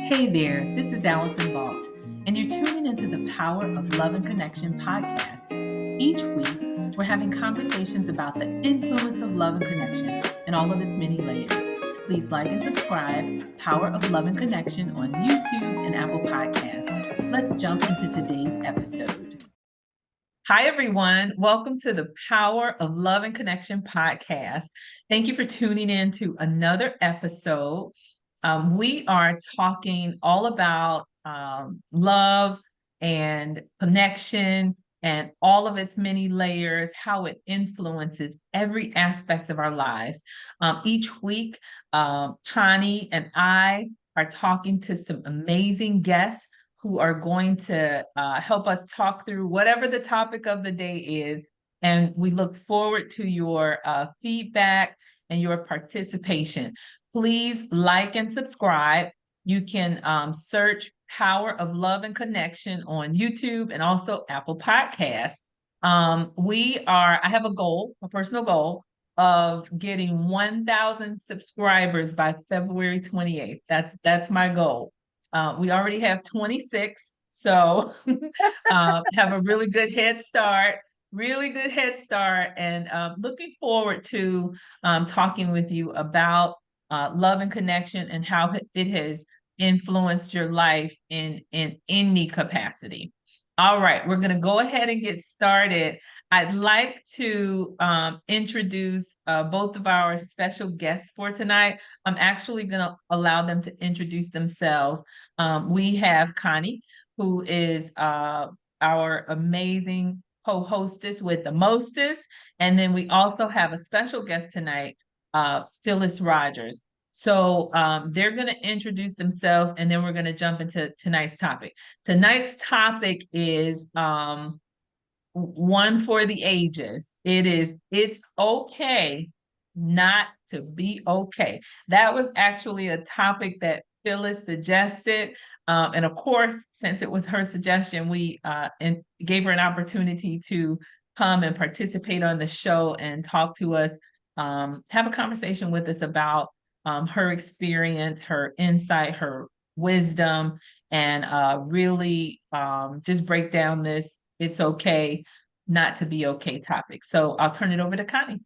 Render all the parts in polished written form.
Hey there, this is Allyson Vaulx, and you're tuning into the Power of Love and Connection podcast. Each week, we're having conversations about the influence of love and connection and all of its many layers. Please like and subscribe Power of Love and Connection on YouTube and Apple Podcasts. Let's jump into today's episode. Hi, everyone. Welcome to the Power of Love and Connection podcast. Thank you for tuning in to another episode. We are talking all about love and connection and all of its many layers, how it influences every aspect of our lives. Each week, Connie and I are talking to some amazing guests who are going to help us talk through whatever the topic of the day is. And we look forward to your feedback and your participation. Please like and subscribe. You can search Power of Love and Connection on YouTube and also Apple Podcasts. I have a personal goal of getting 1,000 subscribers by February 28th. That's my goal. We already have 26, so have a really good head start, and looking forward to talking with you about love and connection and how it has influenced your life in any capacity. All right, we're going to go ahead and get started. I'd like to introduce both of our special guests for tonight. I'm actually going to allow them to introduce themselves. We have Connie, who is our amazing co-hostess with the mostest. And then we also have a special guest tonight, Phyllis Rodgers. So they're going to introduce themselves, and then we're going to jump into tonight's topic. Tonight's topic is one for the ages. It's okay not to be okay. That was actually a topic that Phyllis suggested. And of course, since it was her suggestion, we gave her an opportunity to come and participate on the show and talk to us, have a conversation with us about her experience, her insight, her wisdom, and really just break down this "it's okay not to be okay" topic. So I'll turn it over to Connie.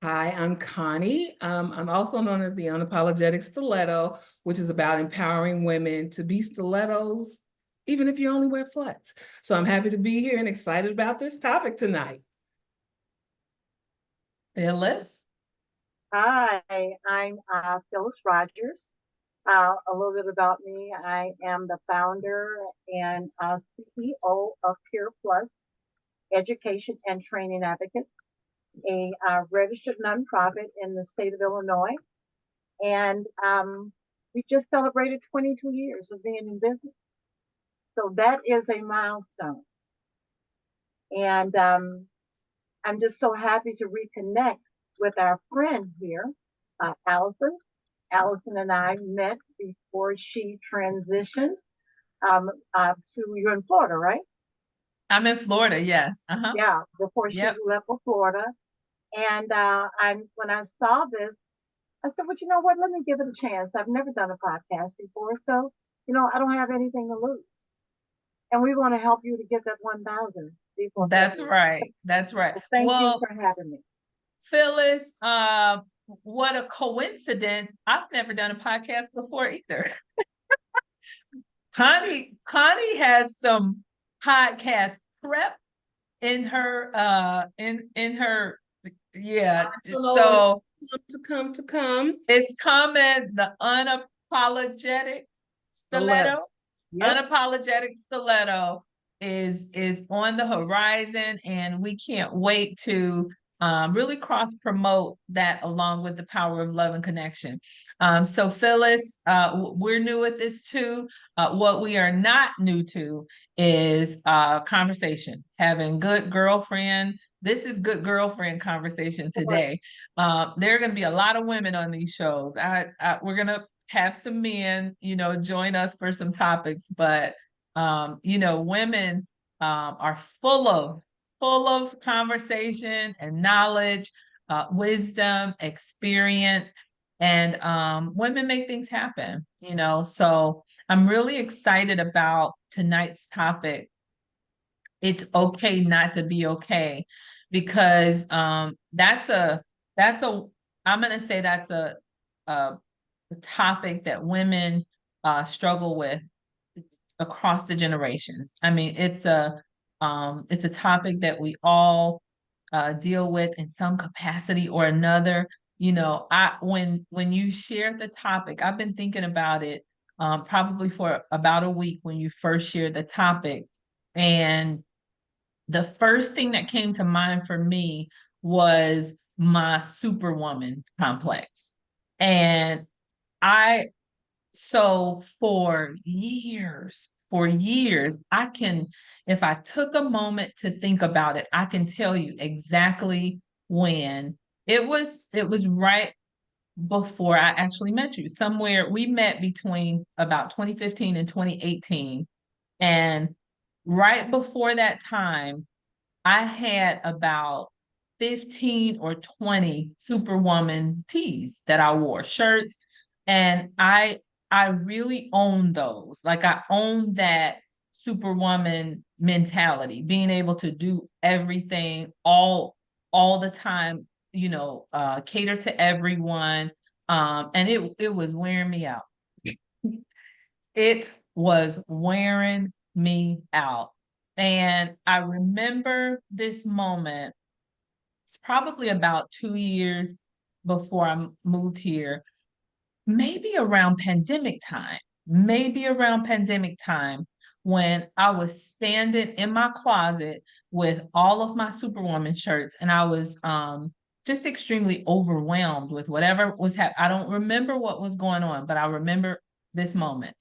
Hi, I'm Connie. I'm also known as the Unapologetic Stiletto, which is about empowering women to be stilettos, even if you only wear flats. So I'm happy to be here and excited about this topic tonight. Phyllis? Hi, I'm Phyllis Rodgers. A little bit about me. I am the founder and CEO of Peer Plus Education and Training Advocates, a registered nonprofit in the state of Illinois. And we just celebrated 22 years of being in business. So that is a milestone. And I'm just so happy to reconnect with our friend here, Allyson. Allyson and I met before she transitioned to, you're in Florida, right? I'm in Florida, yes. Yeah, before she left for Florida. And when I saw this, I said, well, you know what? Let me give it a chance. I've never done a podcast before, so, I don't have anything to lose. And we want to help you to get that 1,000. That's right. That's right. So thank you for having me. Phyllis, what a coincidence. I've never done a podcast before either. Connie has some podcast prep in her yeah. So to come. It's coming, the unapologetic stiletto. Yep. Unapologetic stiletto is on the horizon, and we can't wait to really cross promote that along with the power of love and connection. So Phyllis, we're new at this too. What we are not new to is conversation, having good girlfriend. This is good girlfriend conversation today. There are going to be a lot of women on these shows. We're going to have some men, join us for some topics, but women are full of conversation and knowledge, wisdom, experience. And women make things happen, So I'm really excited about tonight's topic. It's okay not to be okay, because that's a I'm gonna say that's a topic that women struggle with across the generations. I mean, it's a topic that we all deal with in some capacity or another. When you shared the topic, I've been thinking about it probably for about a week when you first shared the topic. And the first thing that came to mind for me was my superwoman complex. And I so for years, if I took a moment to think about it, I can tell you exactly when. It was right before I actually met you. Somewhere we met between about 2015 and 2018. And right before that time, I had about 15 or 20 Superwoman tees that I wore, shirts, and I really owned those. Like, I owned that Superwoman mentality, being able to do everything all the time, cater to everyone. And it was wearing me out. It was wearing me out. And I remember this moment. It's probably about 2 years before I moved here, maybe around pandemic time, when I was standing in my closet with all of my Superwoman shirts, and I was just extremely overwhelmed with whatever was happening. I don't remember what was going on, but I remember this moment.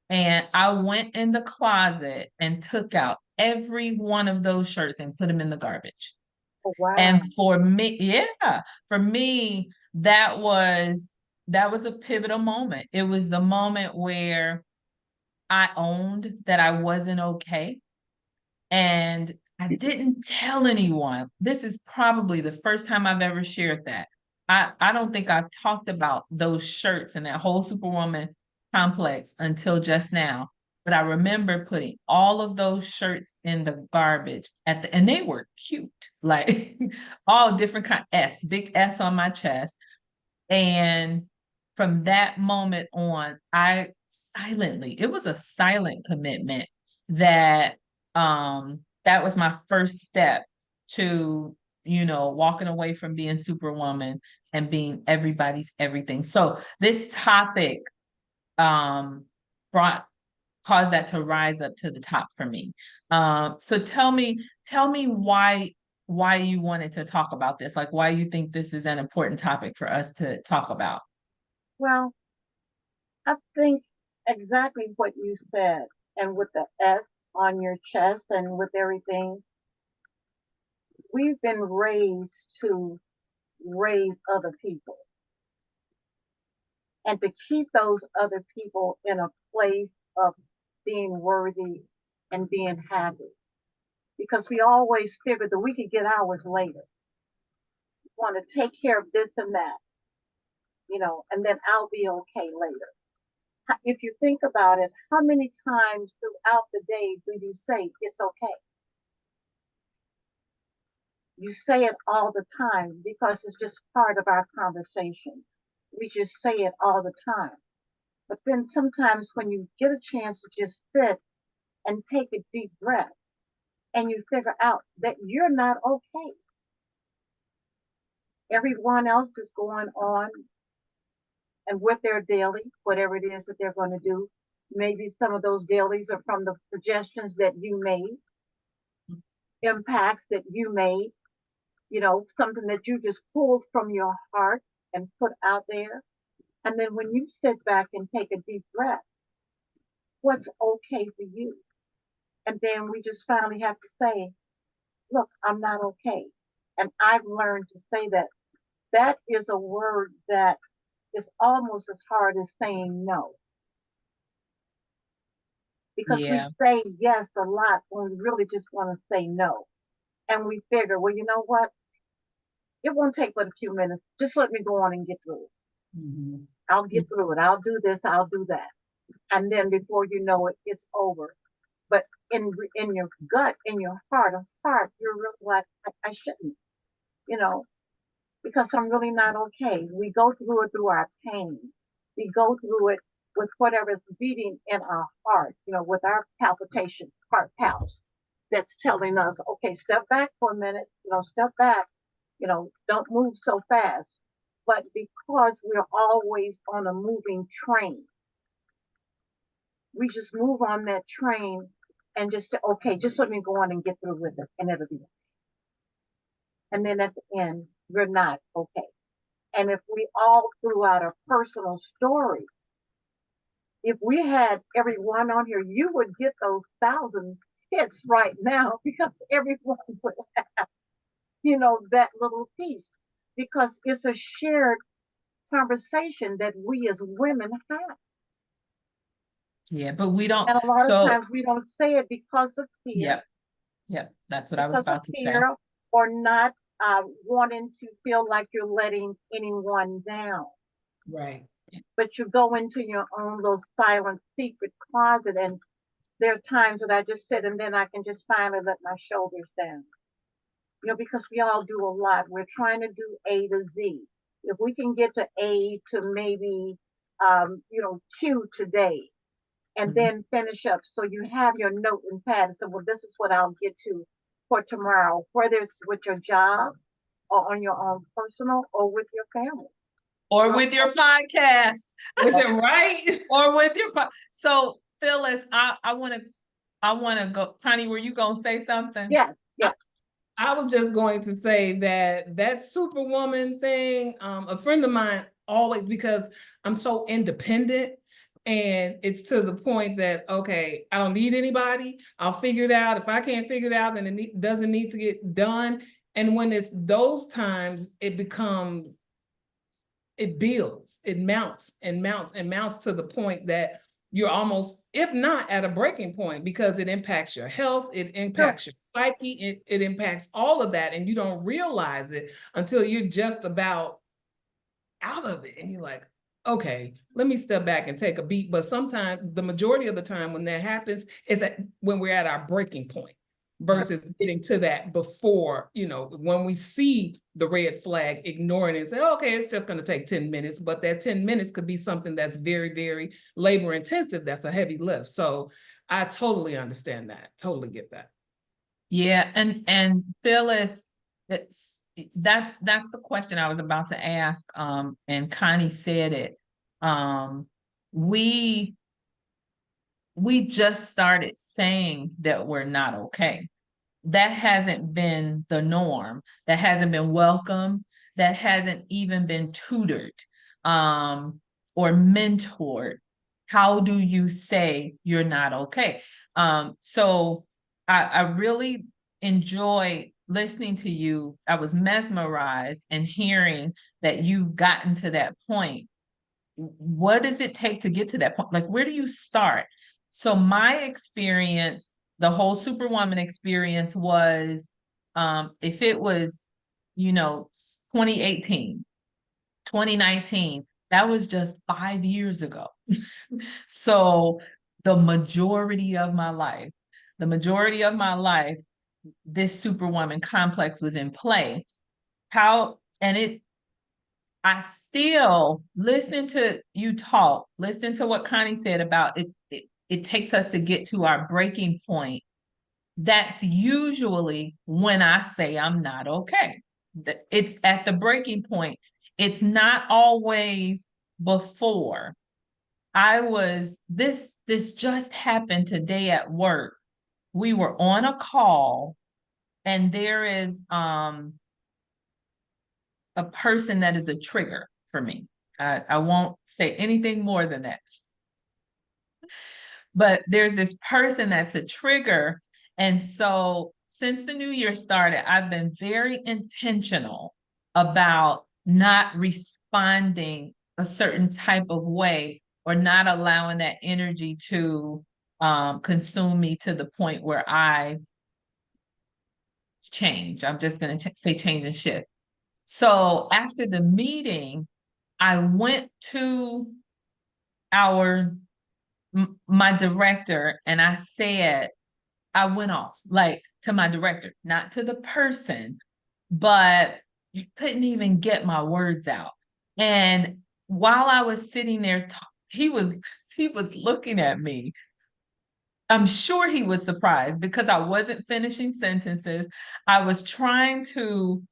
And I went in the closet and took out every one of those shirts and put them in the garbage. Oh, wow. And for me, that was a pivotal moment. It was the moment where I owned that I wasn't okay. And I didn't tell anyone. This is probably the first time I've ever shared that. I don't think I've talked about those shirts and that whole Superwoman complex until just now. But I remember putting all of those shirts in the garbage and they were cute, like all different kind big S on my chest. And from that moment on, it was a silent commitment that that was my first step to, walking away from being Superwoman and being everybody's everything. So this topic um brought caused that to rise up to the top for me. So tell me why you wanted to talk about this, like why you think this is an important topic for us to talk about. Well, I think exactly what you said, and with the S on your chest and with everything, we've been raised to raise other people and to keep those other people in a place of being worthy and being happy. Because we always figured that we could get ours later. We want to take care of this and that, and then I'll be okay later. If you think about it, how many times throughout the day do you say it's okay? You say it all the time because it's just part of our conversations. We just say it all the time. But then sometimes when you get a chance to just sit and take a deep breath and you figure out that you're not okay, everyone else is going on and with their daily, whatever it is that they're going to do. Maybe some of those dailies are from the suggestions that you made, impacts that you made, something that you just pulled from your heart and put out there. And then when you sit back and take a deep breath, what's okay for you? And then we just finally have to say, look, I'm not okay. And I've learned to say that. That is a word that is almost as hard as saying no. Because we Yeah. say yes a lot when we really just want to say no. And we figure, well, you know what? It won't take but a few minutes. Just let me go on and get through it. I'll get through it. I'll do this. I'll do that. And then before you know it, it's over. But in your gut, in your heart of heart, you're really like, I shouldn't, you know, because I'm really not okay. We go through it through our pain. We go through it with whatever's beating in our heart, with our palpitation, heart pulse, that's telling us, okay, step back for a minute, step back, don't move so fast. But because we're always on a moving train, we just move on that train and just say, okay, just let me go on and get through with it, and it'll be okay. And then at the end, we're not okay. And if we all threw out a personal story, if we had everyone on here, you would get those 1,000 hits right now because everyone would have, that little piece, because it's a shared conversation that we as women have. Yeah, but we don't. And a lot of times we don't say it because of fear. Yep. That's what I was about to say. Or not wanting to feel like you're letting anyone down. Right. But you go into your own little silent secret closet, and there are times that I just sit and then I can just finally let my shoulders down. Because we all do a lot. We're trying to do A to Z. If we can get to A to maybe, Q today, and then finish up. So you have your note and pad and say, well, this is what I'll get to for tomorrow, whether it's with your job or on your own personal or with your family. Or with your podcast. Is it right? Or with your So Phyllis, I want to go. Connie, were you going to say something? Yes. I was just going to say that superwoman thing, a friend of mine always, because I'm so independent, and it's to the point that, okay, I don't need anybody. I'll figure it out. If I can't figure it out, then it doesn't need to get done. And when it's those times, it builds, it mounts and mounts and mounts to the point that you're almost, if not at a breaking point, because it impacts your health, it impacts your psyche, it impacts all of that. And you don't realize it until you're just about out of it. And you're like, okay, let me step back and take a beat. But sometimes, the majority of the time when that happens is when we're at our breaking point versus getting to that before, when we see the red flag, ignoring it and say, okay, it's just going to take 10 minutes. But that 10 minutes could be something that's very, very labor intensive. That's a heavy lift. So I totally understand that. Totally get that. Yeah. And Phyllis, that's the question I was about to ask. And Connie said it. We just started saying that we're not okay. That hasn't been the norm. That hasn't been welcome. That hasn't even been tutored or mentored. How do you say you're not okay? So I really enjoy listening to you. I was mesmerized and hearing that you've gotten to that point. What does it take to get to that point? Like, where do you start? So my experience, the whole Superwoman experience was, if it was, 2018, 2019, that was just 5 years ago. So the majority of my life, this Superwoman complex was in play. I still, listening to you talk, listening to what Connie said about it takes us to get to our breaking point. That's usually when I say I'm not okay. It's at the breaking point. It's not always before. This just happened today at work. We were on a call, and there is a person that is a trigger for me. I won't say anything more than that. But there's this person that's a trigger. And so since the new year started, I've been very intentional about not responding a certain type of way, or not allowing that energy to consume me to the point where I change. I'm just going to say change and shift. So after the meeting, I went to my director and I said, I went off like to my director, not to the person, but you couldn't even get my words out. And while I was sitting there, he was looking at me. I'm sure he was surprised because I wasn't finishing sentences. I was trying to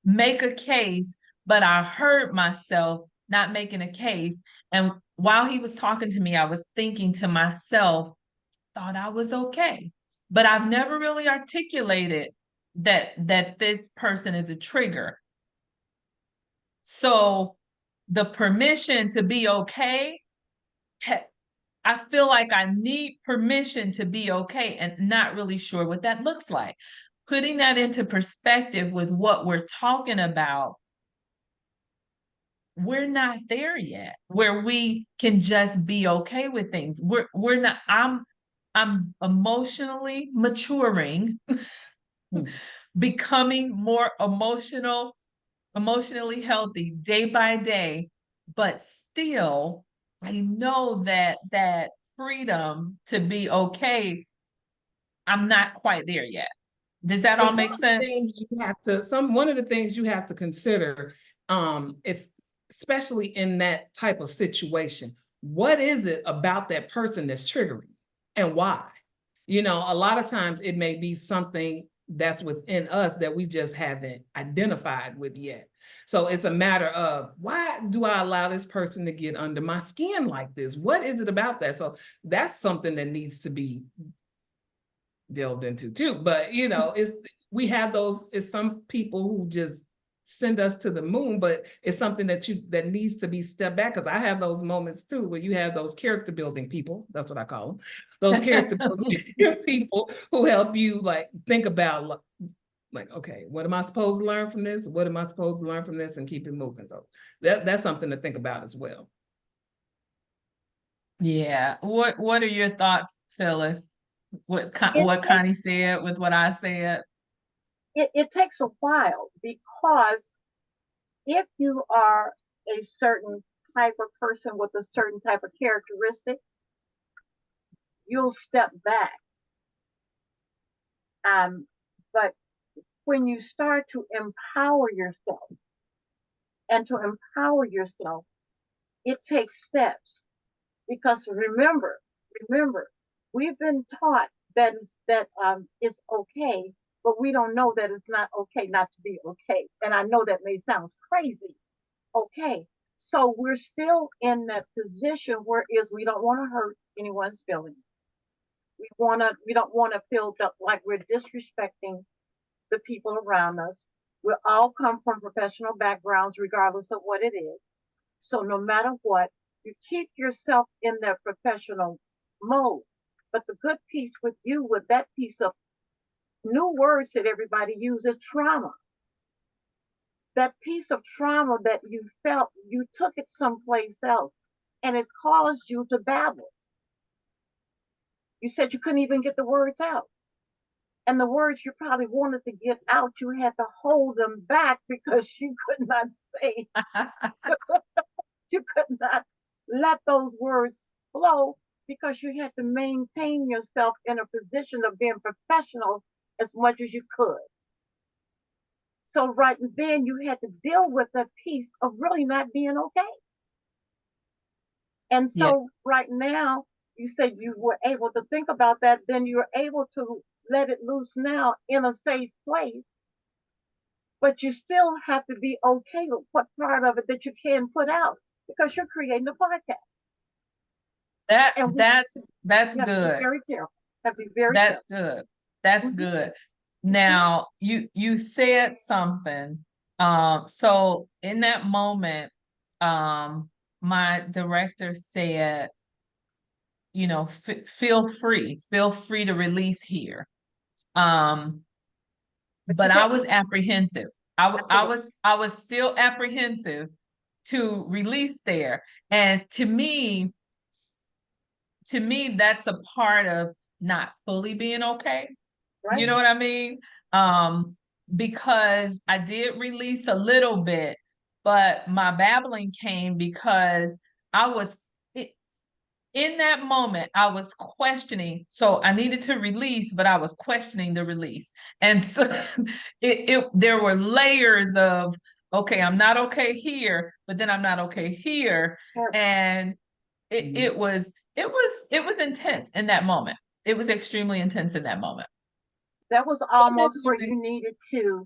make a case, but I heard myself not making a case. And while he was talking to me, I was thinking to myself, thought I was okay. But I've never really articulated that this person is a trigger. So the permission to be okay, I feel like I need permission to be okay and not really sure what that looks like. Putting that into perspective with what we're talking about, we're not there yet where we can just be okay with things. We're not, I'm emotionally maturing, becoming more emotionally healthy day by day, but still I know that freedom to be okay, I'm not quite there yet. Does that all make sense? One of the things you have to consider, is especially in that type of situation, what is it about that person that's triggering and why? You know, a lot of times it may be something that's within us that we just haven't identified with yet. So it's a matter of, why do I allow this person to get under my skin like this? What is it about that? So that's something that needs to be delved into too. But you know, it's some people who just send us to the moon, but it's something that needs to be stepped back. Because I have those moments too, where you have those character building people. That's what I call them. Those character building people who help you like think about like, okay, what am I supposed to learn from this? What am I supposed to learn from this, and keep it moving. So that's something to think about as well. Yeah. What are your thoughts, Phyllis? What It Connie said with what I said? it takes a while, because if you are a certain type of person with a certain type of characteristic, you'll step back. But when you start to empower yourself, and to empower yourself, it takes steps. Because remember, we've been taught that it's okay, but we don't know that it's not okay not to be okay. And I know that may sound crazy. Okay, so we're still in that position where is we don't want to hurt anyone's feelings. We don't want to feel like we're disrespecting the people around us. We all come from professional backgrounds, regardless of what it is. So no matter what, you keep yourself in that professional mode. But the good piece with you, with that piece of new words that everybody uses, trauma. That piece of trauma that you felt, you took it someplace else, and it caused you to babble. You said you couldn't even get the words out. And the words you probably wanted to get out, you had to hold them back because you could not say, you could not let those words flow, because you had to maintain yourself in a position of being professional as much as you could. So right then you had to deal with that piece of really not being okay. And Yeah. so right now, you said you were able to think about that, then you're able to let it loose now in a safe place. But you still have to be okay with what part of it that you can put out, because you're creating a podcast. And That's you have to be good. very careful. You have to be very That's careful. good. That's Mhm. good. Now, you said something. So in that moment, my director said, you know, feel free to release here. Um, But you but I got was apprehensive. absolutely I was still apprehensive to release there. And to me, that's a part of not fully being okay. right. You know what I mean? Um, because I did release a little bit, but my babbling came because I was in that moment, I was questioning. So I needed to release, but I was questioning the release. And so there were layers of, okay, I'm not okay here, but then I'm not okay here. Sure. And it was intense in that moment. It was extremely intense in that moment. That was almost where you needed to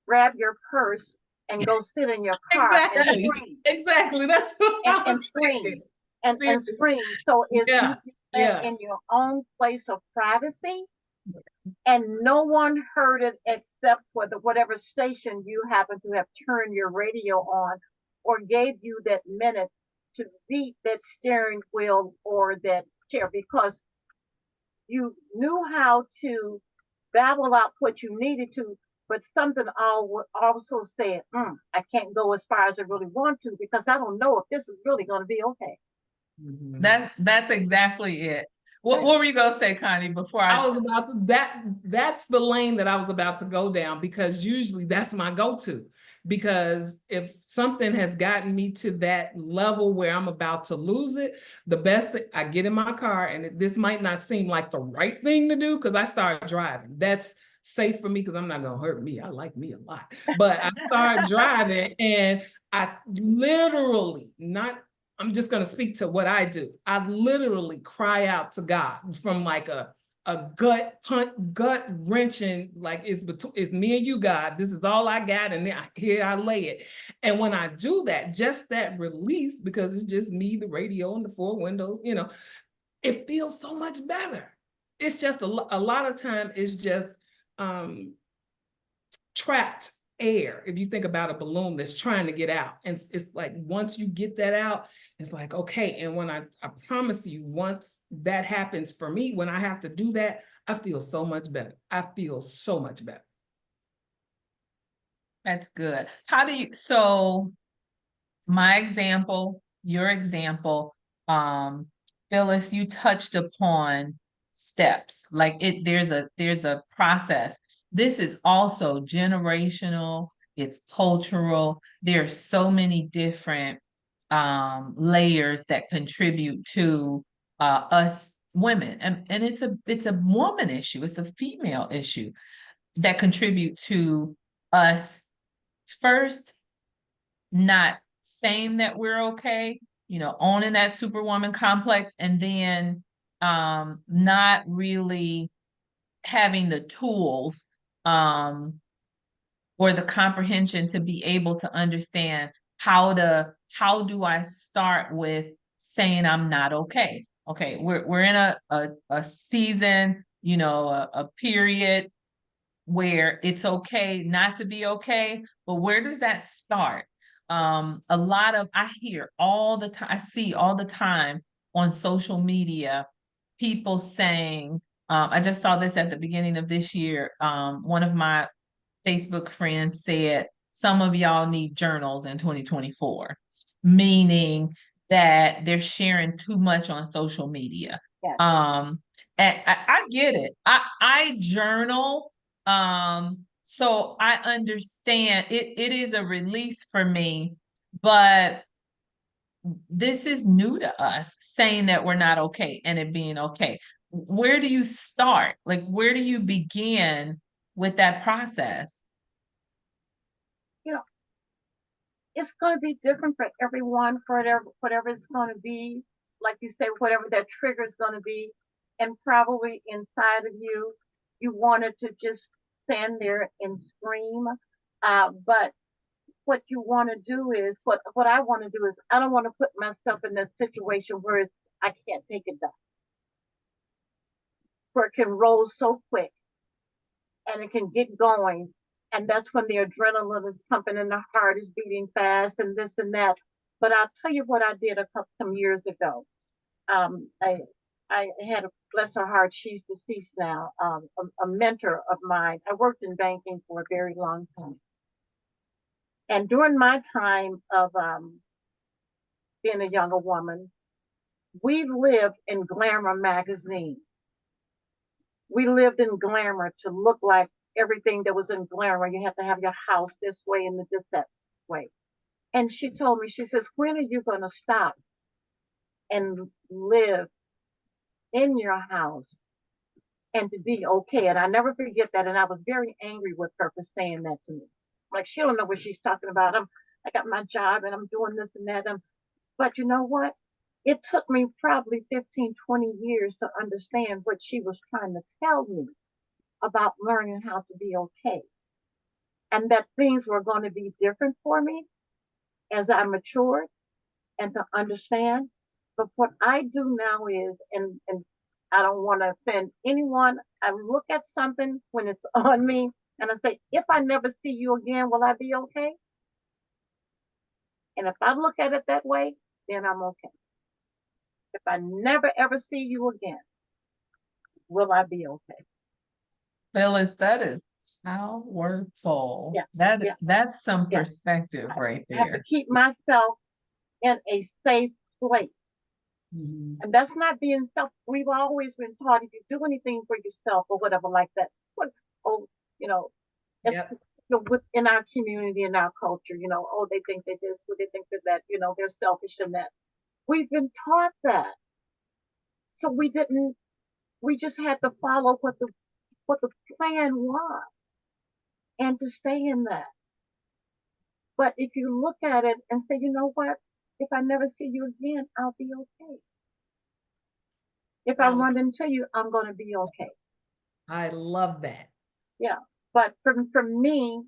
grab your purse and go sit in your car and Exactly. scream. Exactly. That's what I And was scream. thinking. And scream. So is you Yeah. did that Yeah. in your own place of privacy, and no one heard it except for the whatever station you happen to have turned your radio on, or gave you that minute to beat that steering wheel or that chair, because you knew how to babble out what you needed to, but something also said, I can't go as far as I really want to, because I don't know if this is really going to be okay. Mhm. That's exactly it. What were you gonna say, Connie, before I was about to, that's the lane that I was about to go down, because usually that's my go-to. Because if something has gotten me to that level where I'm about to lose it, the best thing, I get in my car, and this might not seem like the right thing to do because I start driving. That's safe for me because I'm not gonna hurt me. I like me a lot. But I start driving, and I literally, not I'm just going to speak to what I do. I literally cry out to God from like a gut wrenching, like it's me and you, God. This is all I got, and here I lay it. And when I do that, just that release, because it's just me, the radio, and the four windows, it feels so much better. It's just a lot of time. It's just trapped air. If you think about a balloon that's trying to get out, and it's like once you get that out, it's like, okay. And when I promise you, once that happens for me, when I have to do that, I feel so much better. I feel so much better. That's good. So my example, your example, Phyllis, you touched upon steps. Like there's a process. This is also generational, it's cultural. There's so many different layers that contribute to us women. And it's a woman issue, it's a female issue that contribute to us first not saying that we're okay, owning that superwoman complex, and then not really having the tools or the comprehension to be able to understand how do I start with saying I'm not okay. Okay, we're in a season, a period where it's okay not to be okay, but where does that start? I hear all the time, I see all the time on social media, people saying, I just saw this at the beginning of this year. One of my Facebook friends said, some of y'all need journals in 2024, meaning that they're sharing too much on social media. Yes. And I get it. I journal. So I understand it is a release for me, but this is new to us, saying that we're not okay and it being okay. Where do you start? Like, where do you begin with that process? It's going to be different for everyone, for whatever it's going to be. Like you say, whatever that trigger is going to be, and probably inside of you, you wanted to just stand there and scream. But what you want to do is what I want to do is I don't want to put myself in that situation where I can't take it down, where it can roll so quick and it can get going. And that's when the adrenaline is pumping and the heart is beating fast and this and that. But I'll tell you what I did some years ago. I had a, bless her heart, she's deceased now, a mentor of mine. I worked in banking for a very long time. And during my time of being a younger woman, we lived in Glamour magazine. We lived in glamour to look like everything that was in glamour. You had to have your house this way and this that. way. And she told me, she says, when are you going to stop and live in your house and to be okay? And I never forget that. And I was very angry with her for saying that to me. Like, she don't know what she's talking about. I got my job and I'm doing this and that. But you know what? It took me probably 15, 20 years to understand what she was trying to tell me about learning how to be okay. And that things were going to be different for me as I matured and to understand. But what I do now is, and I don't want to offend anyone, I look at something when it's on me and I say, if I never see you again, will I be okay? And if I look at it that way, then I'm okay. If I never ever see you again, will I be okay? Phyllis, that is powerful. Yeah, That's some yeah. perspective right I have to there. keep myself in a safe place. Mhm. And that's not being self. We've always been taught if you do anything for yourself or whatever like that. What, oh, you know, it's Yep. within our community and our culture, oh, they think they're this, they think they're that, they're selfish and that. We've been taught that. So we just had to follow what the plan was and to stay in that. But if you look at it and say, you know what, if I never see you again, I'll be okay. If I run into you, I'm going to be okay. I love that. Yeah. But for me,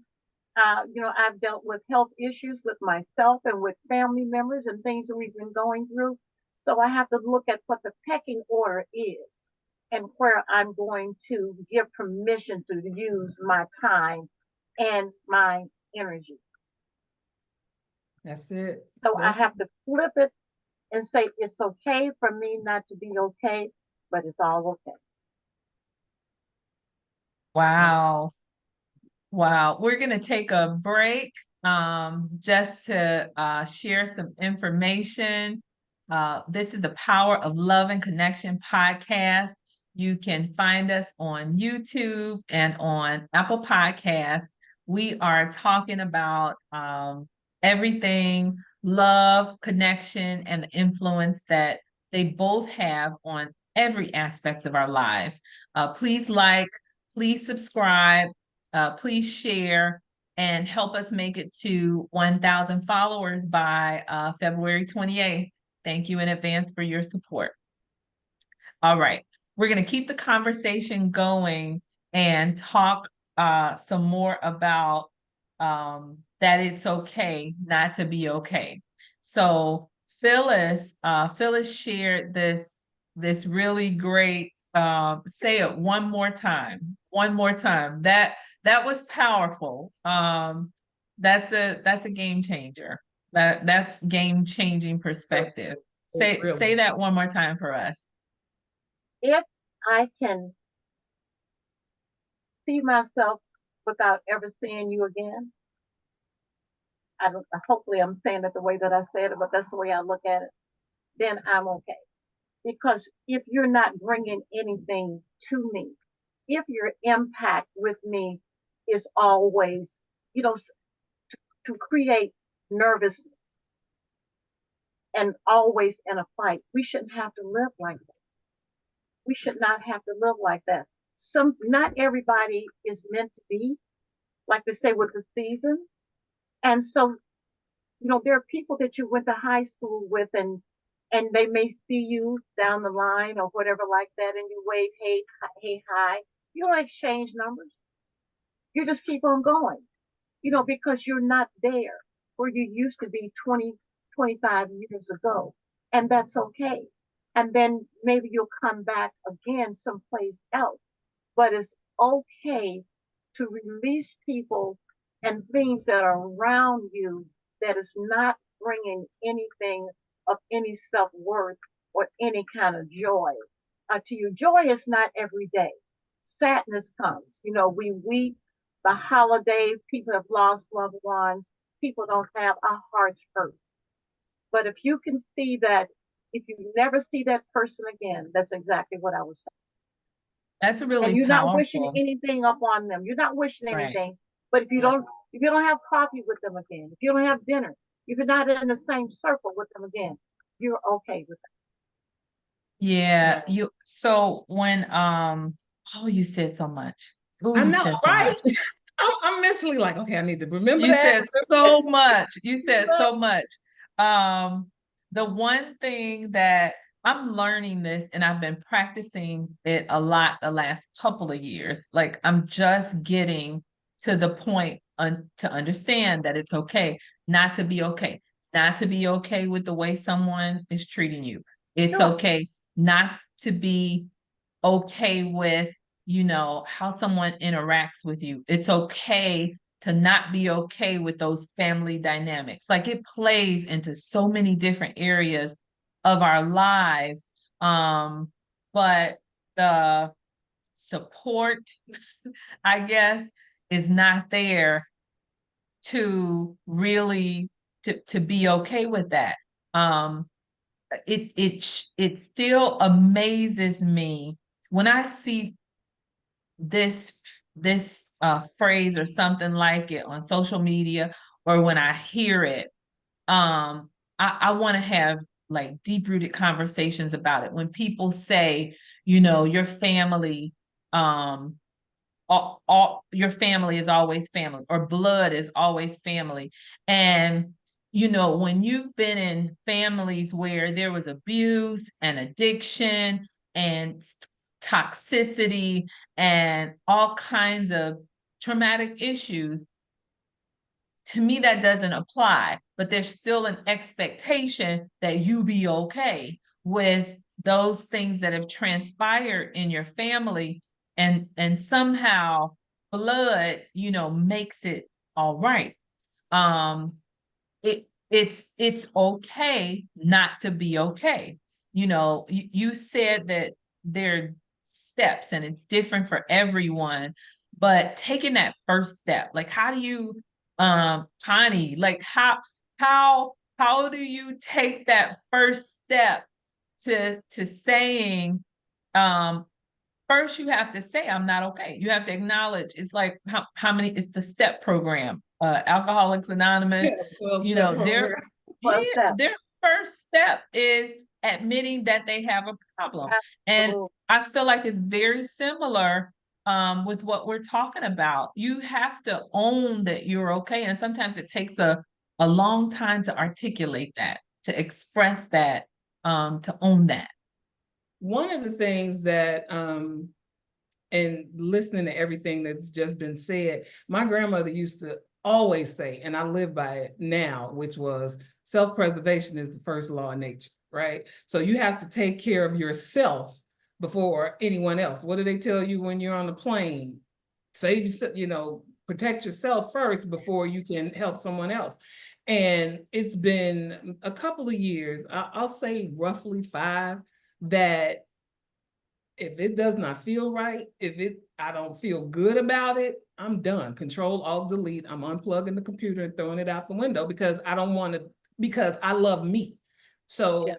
I've dealt with health issues with myself and with family members and things that we've been going through. So I have to look at what the pecking order is and where I'm going to give permission to use my time and my energy. That's it. So I That's have to flip it and say, it's okay for me not to be okay, but it's all okay. Wow. Wow. We're going to take a break just to share some information. This is the Power of Love and Connection podcast. You can find us on YouTube and on Apple Podcasts. We are talking about everything love, connection, and the influence that they both have on every aspect of our lives. Please like, please subscribe. Please share and help us make it to 1,000 followers by February 28th. Thank you in advance for your support. All right, we're going to keep the conversation going and talk some more about that it's okay not to be okay. So Phyllis shared this really great, say it one more time. That was powerful. That's a game changer. That's game changing perspective. Say that one more time for us. If I can see myself without ever seeing you again, hopefully I'm saying it the way that I said it, but that's the way I look at it, then I'm okay. Because if you're not bringing anything to me, if your impact with me is always, to create nervousness and always in a fight, we shouldn't have to live like that. We should not have to live like that. Not everybody is meant to be, like they say with the season. And so, there are people that you went to high school with and they may see you down the line or whatever like that, and you wave, hey, hi. You don't exchange numbers. You just keep on going, because you're not there where you used to be 20, 25 years ago. And that's okay. And then maybe you'll come back again someplace else. But it's okay to release people and things that are around you that is not bringing anything of any self-worth or any kind of joy to you. Joy is not every day. Sadness comes. We weep. The holiday, people have lost loved ones. People don't have, our hearts hurt. But if you can see that, if you never see that person again, that's exactly what I was saying. That's And really you're not wishing powerful. anything up on them. You're not wishing Right. anything. But if you don't if you don't have coffee with them again, if you don't have dinner, if you're not in the same circle with them again, you're okay with Yeah, so when oh, you said so much. Oh, I you know, said so right? much. I'm mentally like, okay, I need to remember You that. said so much. You said so much. Um, the one thing that I'm learning this, and I've been practicing it a lot the last couple of years. Like I'm just getting to the point to understand that it's okay not to be okay, not to be okay with the way someone is treating you. It's sure, okay not to be okay with, how someone interacts with you. It's okay to not be okay with those family dynamics. Like it plays into so many different areas of our lives. But the support, I guess, is not there to really to be okay with that. Um, it still amazes me when I see this phrase or something like it on social media, or when I hear it. I want to have like deep rooted conversations about it. When people say, your family, um all your family is always family, or blood is always family. And when you've been in families where there was abuse and addiction and toxicity and all kinds of traumatic issues, to me that doesn't apply. But there's still an expectation that you be okay with those things that have transpired in your family, and somehow blood makes it all right. Um it it's it's okay not to be okay. You said that there are steps and it's different for everyone, but taking that first step, like how do you, Connie, like how do you take that first step to saying, um first you have to say I'm not okay. You have to acknowledge. It's like how many, it's the step program, Alcoholics Anonymous. Yeah, 12-step Their program. first step. their first step is admitting that they have a problem. And Absolutely. I feel like it's very similar, with what we're talking about. You have to own that you're okay. And sometimes it takes a long time to articulate that, to express that, to own that. One of the things that and listening to everything that's just been said, my grandmother used to always say, and I live by it now, which was self-preservation is the first law of nature, right? So you have to take care of yourself before anyone else. What do they tell you when you're on the plane? Save, protect yourself first before you can help someone else. And it's been a couple of years, I'll say roughly 5, that if it does not feel right, I don't feel good about it, I'm done. Control, Alt, Delete. I'm unplugging the computer and throwing it out the window, because I don't want to, because I love me. So Yeah.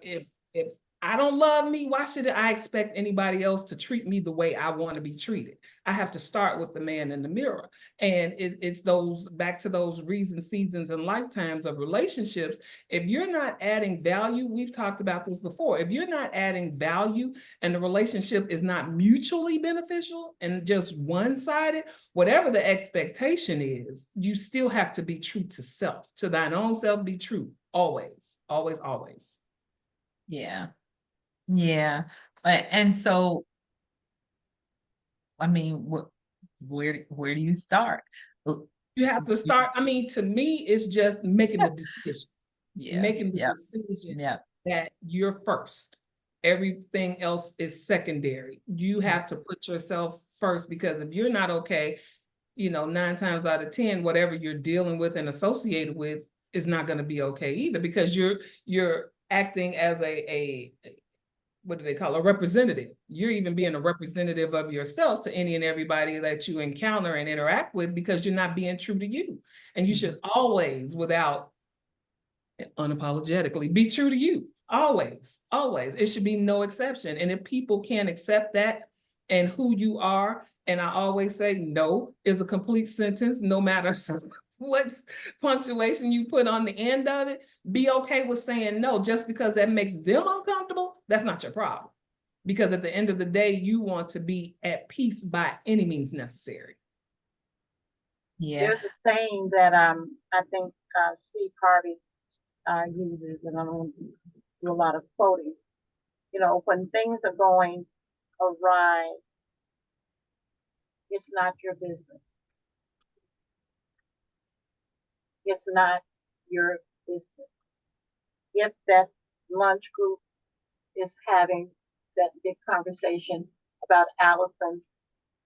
if I don't love me, why should I expect anybody else to treat me the way I want to be treated? I have to start with the man in the mirror. And it's those, back to those reasons, seasons, and lifetimes of relationships. If you're not adding value, we've talked about this before, if you're not adding value and the relationship is not mutually beneficial and just one-sided, whatever the expectation is, you still have to be true to self, to thine own self, be true, always, always, always. Yeah. Yeah. And so, I mean, where do you start? You have to start, to me, it's just making the decision. Yeah. Making the Yeah. decision Yeah. that you're first. Everything else is secondary. You have to put yourself first, because if you're not okay, 9 times out of 10, whatever you're dealing with and associated with is not going to be okay either, because you're acting as a what do they call, a representative. You're even being a representative of yourself to any and everybody that you encounter and interact with, because you're not being true to you. And you should always, without unapologetically, be true to you. Always, always. It should be no exception. And if people can't accept that and who you are, and I always say no is a complete sentence, no matter what punctuation you put on the end of it. Be okay with saying no, just because that makes them uncomfortable. That's not your problem. Because at the end of the day, you want to be at peace by any means necessary. Yeah. There's a saying that I think Steve Harvey uses, and I don't do a lot of quoting. You know, when things are going awry, it's not your business. It's not your business. If that lunch group is having that big conversation about Allyson,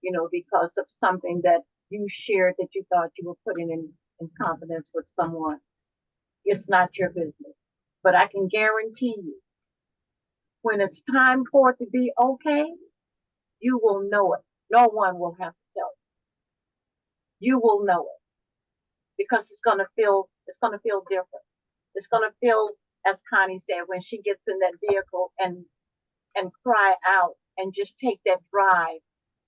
you know, because of something that you shared that you thought you were putting in confidence with someone, it's not your business. But I can guarantee you, when it's time for it to be okay, you will know it. No one will have to tell you. You will know it because it's gonna feel different. It's gonna feel, as Connie said, when she gets in that vehicle and cry out and just take that drive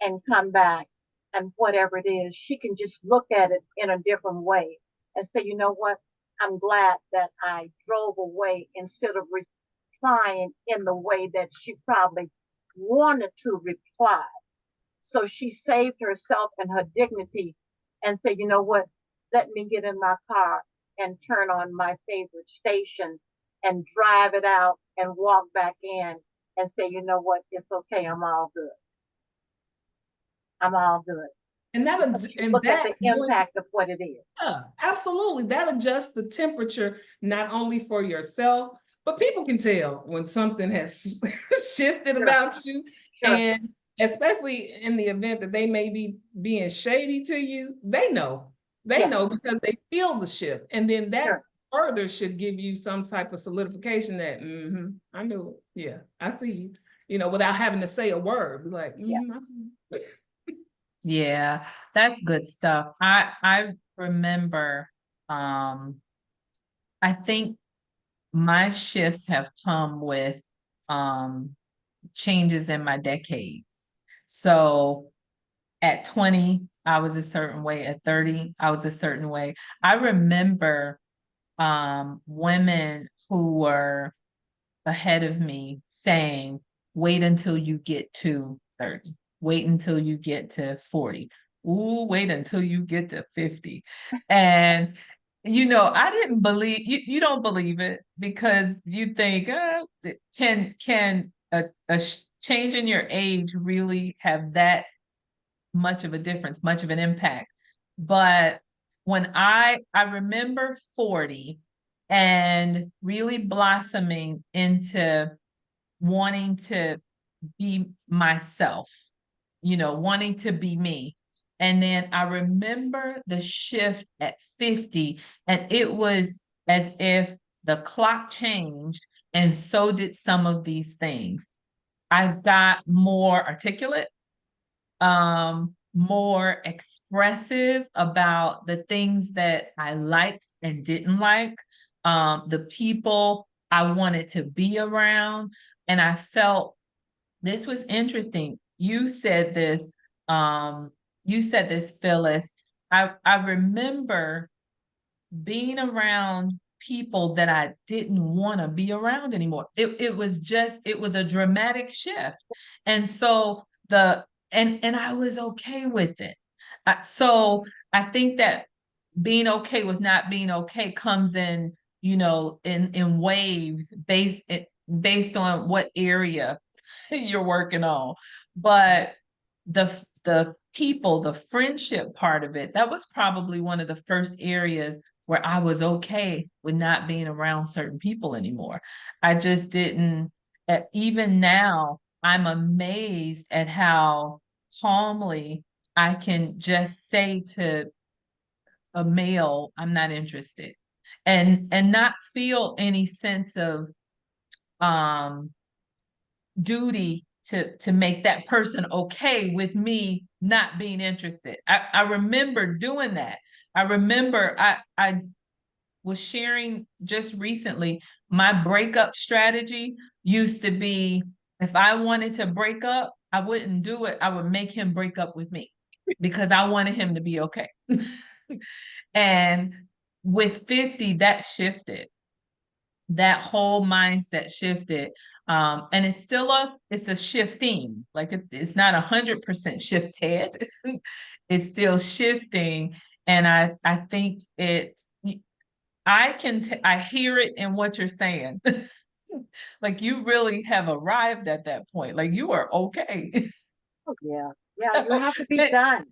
and come back and whatever it is, she can just look at it in a different way and say, you know what? I'm glad that I drove away instead of replying in the way that she probably wanted to reply. So she saved herself and her dignity and said, you know what? Let me get in my car and turn on my favorite station and drive it out and walk back in and say, you know what? It's okay. I'm all good. I'm all good. And Look at the impact of what it is. Yeah, absolutely. That adjusts the temperature, not only for yourself, but people can tell when something has shifted about you. And especially in the event that they may be being shady to you, they know. They know because they feel the shift. And then that further should give you some type of solidification that, I knew it. Yeah, I see you. You know, without having to say a word. Be like, I see you. Yeah, that's good stuff. I remember, I think my shifts have come with changes in my decades. So at 20, I was a certain way. At 30, I was a certain way. I remember women who were ahead of me saying, wait until you get to 30. Wait until you get to 40. Ooh, wait until you get to 50. And you know, I didn't believe you don't believe it because you think, can a change in your age really have that much of a difference, much of an impact? But when I remember 40 and really blossoming into wanting to be myself, you know, wanting to be me. And then I remember the shift at 50, and it was as if the clock changed, and so did some of these things. I got more articulate, more expressive about the things that I liked and didn't like, the people I wanted to be around. And I felt this was interesting. You said this, Phyllis. I remember being around people that I didn't want to be around anymore. It was a dramatic shift. And so and I was okay with it. So I think that being okay with not being okay comes in, you know, in waves based on what area you're working on. But the people, the friendship part of it, that was probably one of the first areas where I was okay with not being around certain people anymore. I just didn't, even now, I'm amazed at how calmly I can just say to a male, I'm not interested, and not feel any sense of um duty to make that person okay with me not being interested. I remember doing that. I remember I was sharing just recently, my breakup strategy used to be, if I wanted to break up, I wouldn't do it. I would make him break up with me because I wanted him to be okay. And with 50, that shifted. That whole mindset shifted. And it's a shifting, like it's not 100% shifted. It's still shifting. And I think I hear it in what you're saying. Like you really have arrived at that point. Like you are okay. Oh, yeah. Yeah, you have to be done.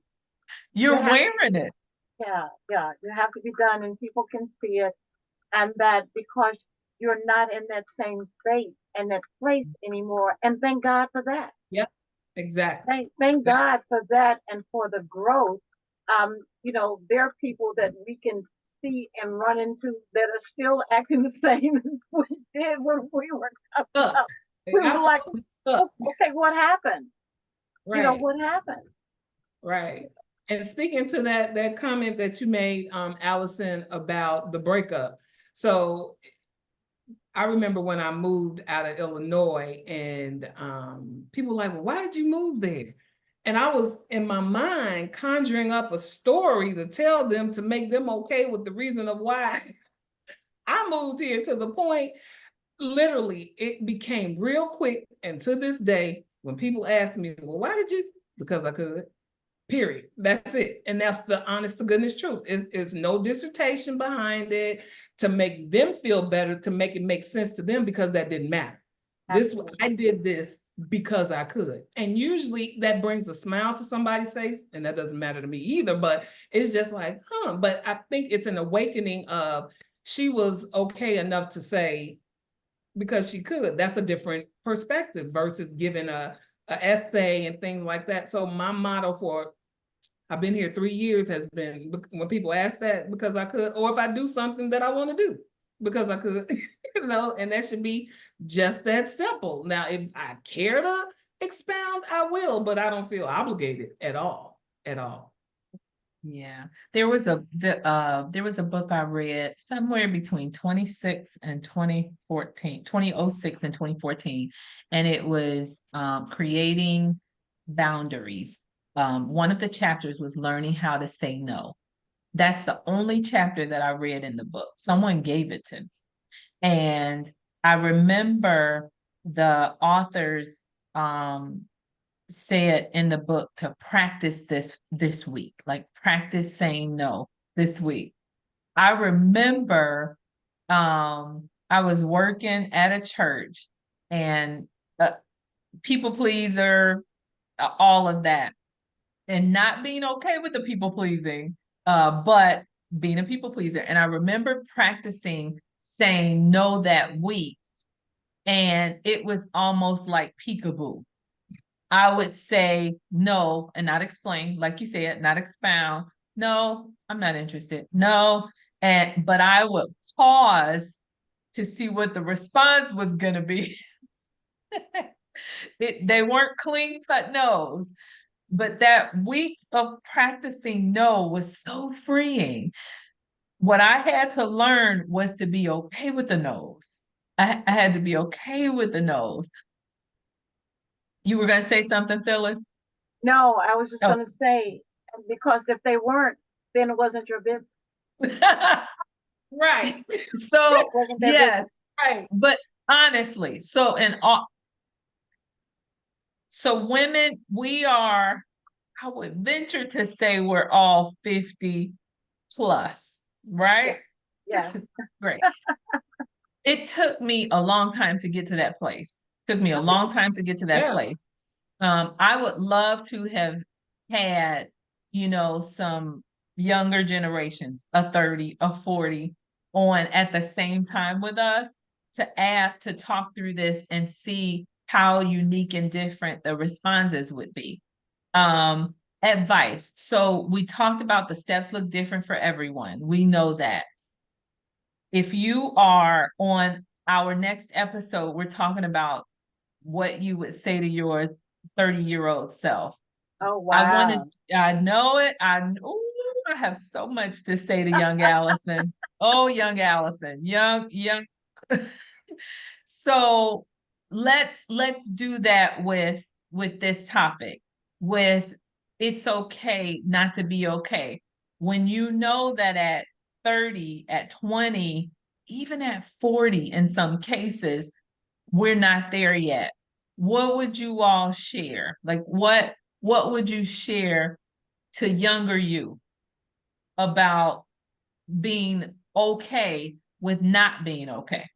You You're have, wearing it. yeah, you have to be done and people can see it. And that because you're not in that same space and that place anymore. And thank God for that. Yep, exactly. Thank God for that and for the growth. There are people that we can see and run into that are still acting the same as we did when we were coming Stuck. up. We were like, Absolutely stuck. okay, what happened? Right. What happened? Right. And speaking to that comment that you made, Allyson, about the breakup. So I remember when I moved out of Illinois and people were like, well, why did you move there? And I was in my mind conjuring up a story to tell them to make them okay with the reason of why I moved here, to the point, literally, it became real quick. And to this day, when people ask me, well, why did you? Because I could. Period. That's it. And that's the honest to goodness truth. It's no dissertation behind it to make them feel better, to make it make sense to them, because that didn't matter. Absolutely. I did this because I could. And usually that brings a smile to somebody's face, and that doesn't matter to me either, but it's just like, but I think it's an awakening of, she was okay enough to say because she could. That's a different perspective versus giving a essay and things like that. So my motto for, I've been here 3 years, has been, when people ask that, because I could, or if I do something that I want to do because I could, and that should be just that simple. Now, if I care to expound, I will, but I don't feel obligated at all, at all. Yeah. There was a book I read somewhere between 26 and 2014, 2006 and 2014, and it was creating boundaries. One of the chapters was learning how to say no. That's the only chapter that I read in the book. Someone gave it to me. And I remember the authors said in the book to practice this week, like practice saying no this week. I remember I was working at a church and people pleaser, all of that, and not being okay with the people pleasing, but being a people pleaser. And I remember practicing saying no that week, and it was almost like peekaboo. I would say no and not explain, like you said, not expound. No, I'm not interested. No. But I would pause to see what the response was going to be. They weren't clean cut no's, but that week of practicing no was so freeing. What I had to learn was to be okay with the no's. I had to be okay with the no's. You were going to say something, Phyllis? No, I was just Oh. going to say, because if they weren't, then it wasn't your business. Right. So, yes, right. But honestly, so women, I would venture to say we're all 50 plus, right? Yeah. Great. It took me a long time to get to that place. It took me a long time to get to that place. I would love to have had, some younger generations, a 30, a 40, on at the same time with us to talk through this and see how unique and different the responses would be. Advice. So we talked about the steps look different for everyone. We know that. If you are on our next episode, we're talking about what you would say to your 30-year-old self. Oh, wow. I know it. I have so much to say to young Allyson. Oh, young Allyson, young. So let's do that with this topic, with it's okay not to be okay. when you know that at 30, at 20, even at 40 in some cases, we're not there yet. What would you all share? Like what would you share to younger you about being okay with not being okay?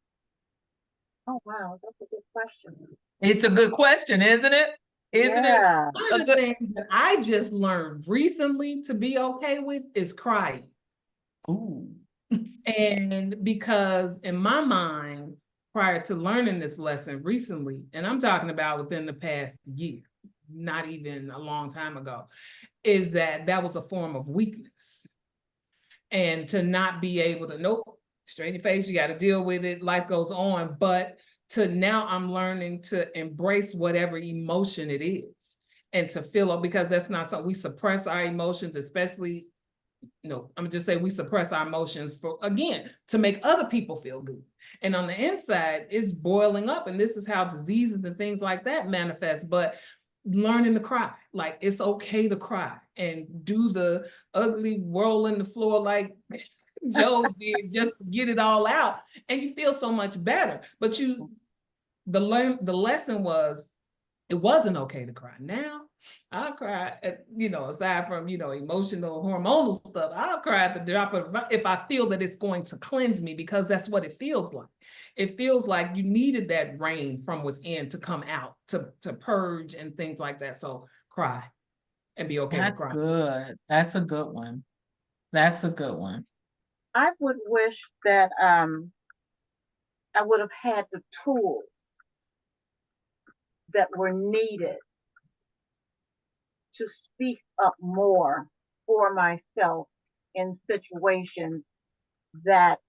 Oh, wow, that's a good question. It's a good question, isn't it? Isn't it? Yeah. One of the things that I just learned recently to be okay with is crying. Ooh. And because in my mind, prior to learning this lesson recently, and I'm talking about within the past year, not even a long time ago, is that that was a form of weakness. And to not be able to, nope, straight in your face, you got to deal with it, life goes on. But to now I'm learning to embrace whatever emotion it is and to feel it, because that's not something we suppress our emotions, especially, I'm just saying we suppress our emotions for, again, to make other people feel good. And on the inside, it's boiling up. And this is how diseases and things like that manifest. But learning to cry, like it's okay to cry and do the ugly roll in the floor like Joe did, just get it all out. And you feel so much better. But the lesson was, it wasn't okay to cry. Now I cry at, aside from, emotional, hormonal stuff, I'll cry at the drop of, if I feel that it's going to cleanse me, because that's what it feels like. It feels like you needed that rain from within to come out, to purge and things like that. So cry and be okay with crying. That's good. That's a good one. That's a good one. I would wish that I would have had the tools that were needed to speak up more for myself in situations that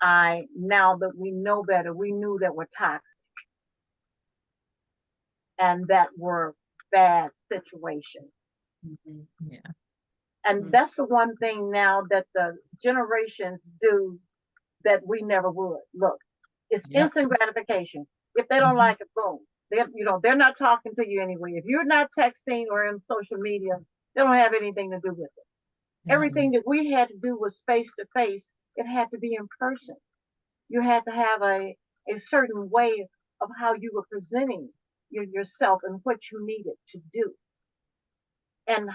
now that we know better, we knew that were toxic and that were bad situations. Mhm. Yeah. And that's the one thing now that the generations do that we never would. Look, it's instant gratification. If they don't like it, boom. They're not talking to you anyway. If you're not texting or in social media, they don't have anything to do with it. Everything that we had to do was face to face. It had to be in person. You had to have a certain way of how you were presenting yourself and what you needed to do. And